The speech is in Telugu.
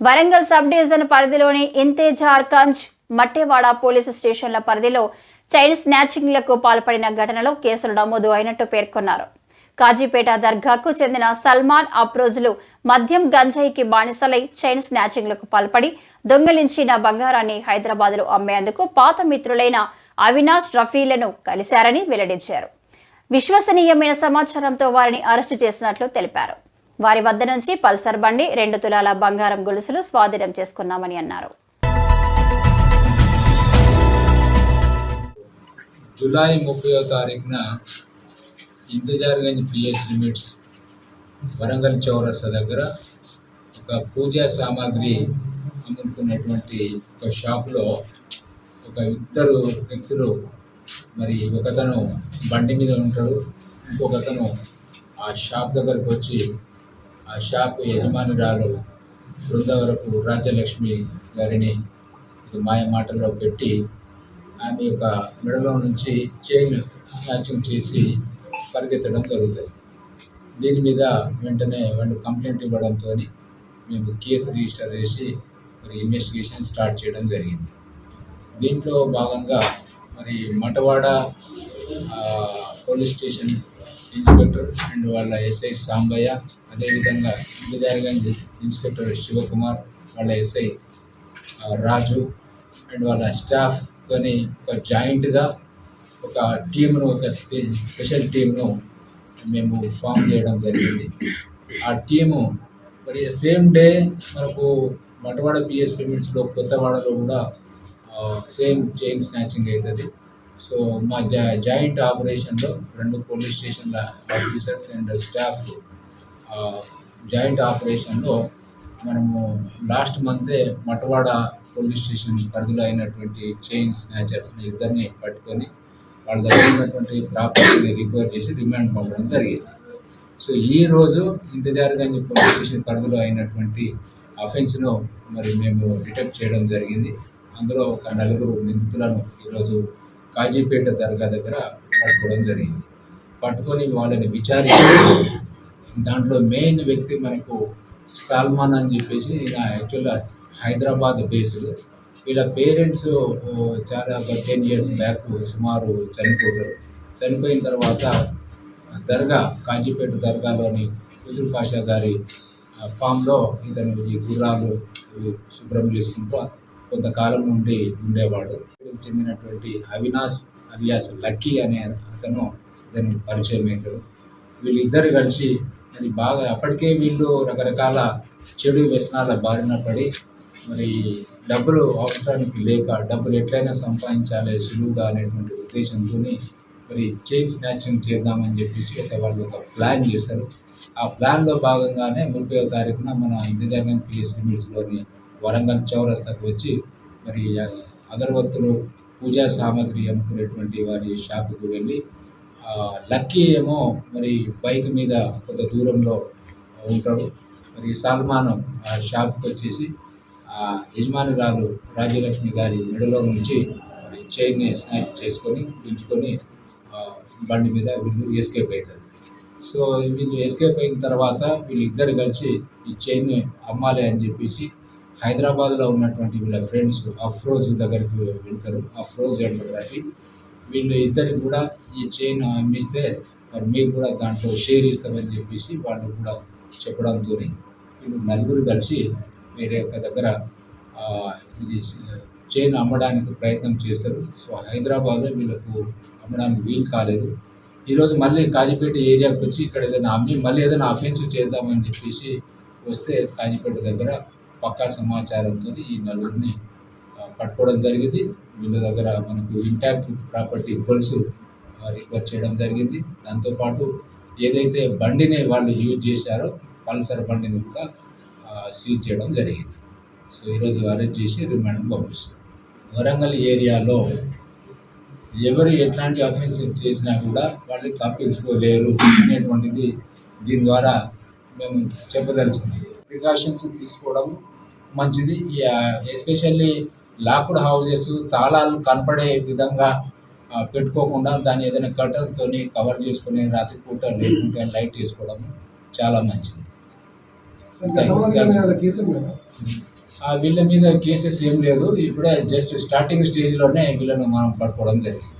వరంగల్ సబ్ డివిజన్ పరిధిలోని ఇంతేజార్గంజ్ మట్టేవాడ పోలీసు స్టేషన్ల పరిధిలో చైన్ స్నాచింగ్లకు పాల్పడిన ఘటనలో కేసులు నమోదు అయినట్టు పేర్కొన్నారు. కాజీపేట దర్గాకు చెందిన సల్మాన్ అప్రోజులు మద్యం గంజాయికి బానిసలై చైన్ స్నాచింగ్లకు పాల్పడి దొంగిలించిన బంగారాన్ని హైదరాబాద్లో అమ్మేందుకు పాత మిత్రులైన అవినాష్ రఫీలను కలిశారని వెల్లడించారు. విశ్వసనీయమైన సమాచారంతో వారిని అరెస్టు చేసినట్లు తెలిపారు. వారి వద్ద నుంచి పల్సర్ బండి, 2 తులాల బంగారం గొలుసులు స్వాధీనం చేసుకున్నామని అన్నారు. జూలై 30వ తారీఖున ఇంతజార్గంజ్ పిఎస్ లిమిట్స్ వరంగల్ చౌరస్తా దగ్గర ఒక పూజా సామాగ్రి అమ్ముకున్నటువంటి ఒక షాపులో ఒక ఇద్దరు వ్యక్తులు, మరి ఒకతను బండి మీద ఉంటాడు, ఇంకొకతను ఆ షాప్ దగ్గరకు వచ్చి ఆ షాప్ యజమానురాలు బృందవరపు రాజ్యలక్ష్మి గారిని మాయ మాటల్లో పెట్టి ఆమె యొక్క మెడలో నుంచి చైన్ స్నాచింగ్ చేసి పరిగెత్తడం జరుగుతుంది. దీని మీద వెంటనే వాళ్ళు కంప్లైంట్ ఇవ్వడంతో మేము కేసు రిజిస్టర్ చేసి మరి ఇన్వెస్టిగేషన్ స్టార్ట్ చేయడం జరిగింది. దీంట్లో భాగంగా మరి Matwada police station inspector and వాళ్ళ ఎస్ఐ సాంబయ్య, అదేవిధంగా ఇంతజార్గంజ్ ఇన్స్పెక్టర్ శివకుమార్, వాళ్ళ ఎస్ఐ రాజు అండ్ వాళ్ళ స్టాఫ్తోని ఒక జాయింట్గా ఒక టీమును, ఒక స్పెషల్ టీంను మేము ఫామ్ చేయడం జరిగింది. ఆ టీము మరి సేమ్ డే మనకు మటవాడ పిఎస్ లిమిట్స్లో కొత్తవాడలో కూడా సేమ్ చైన్ స్నాచింగ్ అవుతుంది. సో మా జాయింట్ ఆపరేషన్లో 2 పోలీస్ స్టేషన్ల ఆఫీసర్స్ అండ్ స్టాఫ్ జాయింట్ ఆపరేషన్లో మనము లాస్ట్ మంతే మటవాడ పోలీస్ స్టేషన్ పరిధిలో అయినటువంటి చైన్ స్నాచర్స్ని ఇద్దరిని పట్టుకొని వాళ్ళ దగ్గర ఉన్నటువంటి ప్రాపర్టీని రికవర్ చేసి రిమాండ్ పంపడం జరిగింది. సో ఈరోజు ఇంతజార్గంజ్ పోలీస్ స్టేషన్ పరిధిలో అయినటువంటి అఫెన్స్ను మరి మేము డిటెక్ట్ చేయడం జరిగింది. అందులో ఒక 4 నిందితులను ఈరోజు కాజీపేట దర్గా దగ్గర పట్టుకోవడం జరిగింది. పట్టుకొని వాళ్ళని విచారించి దాంట్లో మెయిన్ వ్యక్తి మనకు సల్మాన్ అని చెప్పేసి, ఈయన యాక్చువల్గా హైదరాబాద్ బేస్డ్. వీళ్ళ పేరెంట్స్ చాలా 10 years బ్యాక్ సుమారు చనిపోతారు. చనిపోయిన తర్వాత దర్గా, కాజీపేట దర్గాలోని హుజూర్ పాషా గారి ఫామ్లో ఇతను ఈ గుర్రాలు శుభ్రం చేసుకుంటూ కొంతకాలం నుండి ఉండేవాడు. చెందినటువంటి అవినాష్ అలియాస్ లక్కీ అనే అతను ఇతన్ని పరిచయం అవుతాడు. వీళ్ళిద్దరు కలిసి మరి బాగా అప్పటికే వీళ్ళు రకరకాల చెడు వ్యసనాల బారిన పడి మరి డబ్బులు అవసరానికి లేక డబ్బులు ఎట్లయినా సంపాదించాలి సులువుగా అనేటువంటి ఉద్దేశంతో మరి చైన్ స్నాచింగ్ చేద్దామని చెప్పేసి వాళ్ళు ఒక ప్లాన్ చేస్తారు. ఆ ప్లాన్లో భాగంగానే 30వ తారీఖున మన ఇంతజార్గంజ్ పిఎస్ లిమిట్స్లోని వరంగల్ చౌరస్తాకు వచ్చి మరి అగరబత్తులు, పూజా సామాగ్రి అమ్ముకునేటువంటి వారి షాపుకు వెళ్ళి లక్కీ ఏమో మరి బైక్ మీద కొంత దూరంలో ఉంటాడు. మరి సల్మాన్ ఆ షాప్కి వచ్చేసి యజమానురాలు రాజ్యలక్ష్మి గారి మెడలో నుంచి చైన్ని స్నాచ్ చేసుకొని దించుకొని బండి మీద వీళ్ళు ఎస్కేప్ అవుతారు. సో వీళ్ళు ఎస్కేప్ అయిన తర్వాత వీళ్ళిద్దరు కలిసి ఈ చైన్ని అమ్మాలి అని చెప్పేసి హైదరాబాద్లో ఉన్నటువంటి వీళ్ళ ఫ్రెండ్స్ అఫ్రోజ్ దగ్గరికి వెళ్తారు. అఫ్రోజ్ అండ్ రఫీ, వీళ్ళు ఇద్దరికి కూడా ఈ చైన్ అమ్మిస్తే మరి మీరు కూడా దాంట్లో షేర్ ఇస్తామని చెప్పేసి వాళ్ళు కూడా చెప్పడంతో వీళ్ళు 4 కలిసి వేరే ఒక దగ్గర ఇది చైన్ అమ్మడానికి ప్రయత్నం చేస్తారు. సో హైదరాబాద్లో వీళ్ళకు అమ్మడానికి వీలు కాలేదు. ఈరోజు మళ్ళీ కాజీపేట ఏరియాకి వచ్చి ఇక్కడ ఏదైనా అమ్మి మళ్ళీ ఏదైనా అఫెన్స్ చేద్దామని చెప్పేసి వస్తే కాజీపేట దగ్గర పక్కా సమాచారంతో ఈ 4 పట్టుకోవడం జరిగింది. వీళ్ళ దగ్గర మనకు ఇంటాక్ట్ ప్రాపర్టీ గొలుసు రికవర్ చేయడం జరిగింది. దాంతోపాటు ఏదైతే బండిని వాళ్ళు యూజ్ చేశారో పల్సర్ బండిని కూడా సీజ్ చేయడం జరిగింది. సో ఈరోజు అరెస్ట్ చేసి రిమాండ్ పంపిస్తారు. వరంగల్ ఏరియాలో ఎవరు ఎట్లాంటి అఫెన్స్ చేసినా కూడా వాళ్ళు తప్పించుకోలేరు అనేటువంటిది దీని ద్వారా మేము చెప్పదలుచుకున్నాం. ప్రికాషన్స్ తీసుకోవడం మంచిది. ఎస్పెషల్లీ లాక్డ్ హౌజెస్ తాళాలు కనపడే విధంగా పెట్టుకోకుండా దాన్ని ఏదైనా కర్టన్స్తోని కవర్ చేసుకుని రాత్రిపూట లేకుంటే లైట్ వేసుకోవడం చాలా మంచిది. వీళ్ళ మీద కేసెస్ ఏం లేదు, ఇప్పుడే జస్ట్ స్టార్టింగ్ స్టేజ్లోనే వీళ్ళను మనం పట్టుకోవడం జరిగింది.